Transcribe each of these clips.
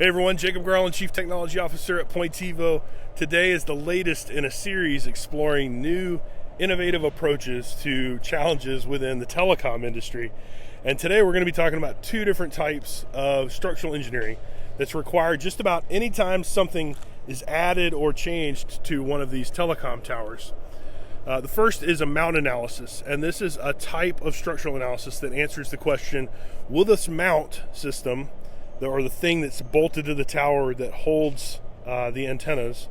Hey everyone, Jacob Garland, Chief Technology Officer at Pointivo. Today is the latest in a series exploring new, innovative approaches to challenges within the telecom industry. And today we're going to be talking about two different types of structural engineering that's required just about any time something is added or changed to one of these telecom towers. The first is a mount analysis, and this is a type of structural analysis that answers the question, will this mount system, or the thing that's bolted to the tower that holds the antennas,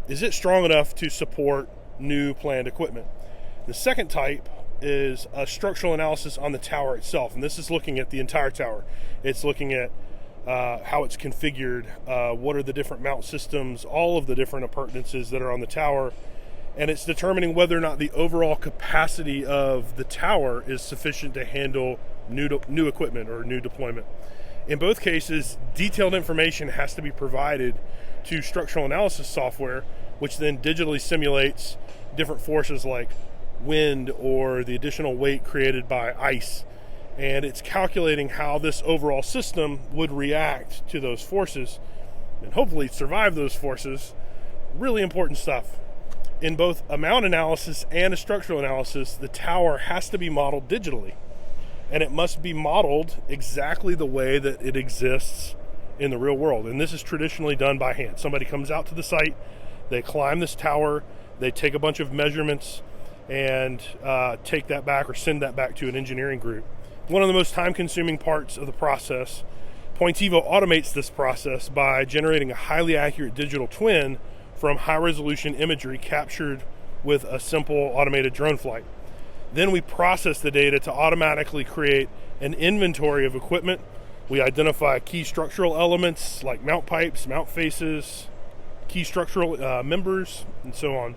is it strong enough to support new planned equipment? The second type is a structural analysis on the tower itself, and this is looking at the entire tower. It's looking at how it's configured, what are the different mount systems, all of the different appurtenances that are on the tower, and it's determining whether or not the overall capacity of the tower is sufficient to handle new equipment or new deployment. In both cases, detailed information has to be provided to structural analysis software, which then digitally simulates different forces like wind or the additional weight created by ice. And it's calculating how this overall system would react to those forces and hopefully survive those forces. Really important stuff. In both a mount analysis and a structural analysis, the tower has to be modeled digitally. And it must be modeled exactly the way that it exists in the real world. And this is traditionally done by hand. Somebody comes out to the site, they climb this tower, they take a bunch of measurements and take that back or send that back to an engineering group. One of the most time-consuming parts of the process, Pointivo automates this process by generating a highly accurate digital twin from high-resolution imagery captured with a simple automated drone flight. Then we process the data to automatically create an inventory of equipment. We identify key structural elements like mount pipes, mount faces, key structural members, and so on.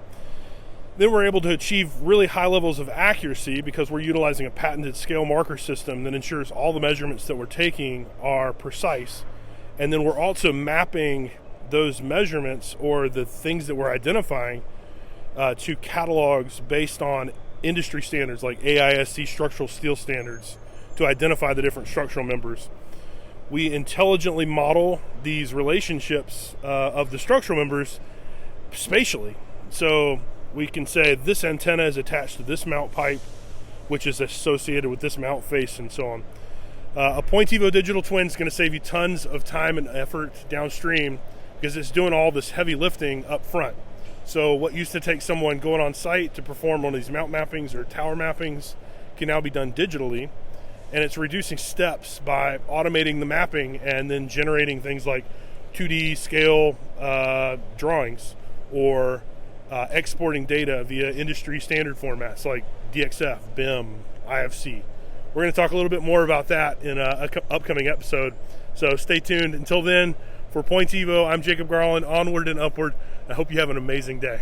Then we're able to achieve really high levels of accuracy because we're utilizing a patented scale marker system that ensures all the measurements that we're taking are precise. And then we're also mapping those measurements or the things that we're identifying to catalogs based on industry standards like AISC structural steel standards to identify the different structural members. We intelligently model these relationships of the structural members spatially. So we can say this antenna is attached to this mount pipe, which is associated with this mount face, and so on. A Pointivo digital twin is going to save you tons of time and effort downstream because it's doing all this heavy lifting up front. So what used to take someone going on site to perform one of these mount mappings or tower mappings can now be done digitally. And it's reducing steps by automating the mapping and then generating things like 2D scale drawings or exporting data via industry standard formats like DXF, BIM, IFC. We're going to talk a little bit more about that in an upcoming episode. So stay tuned. Until then, for Pointivo, I'm Jacob Garland, onward and upward. I hope you have an amazing day.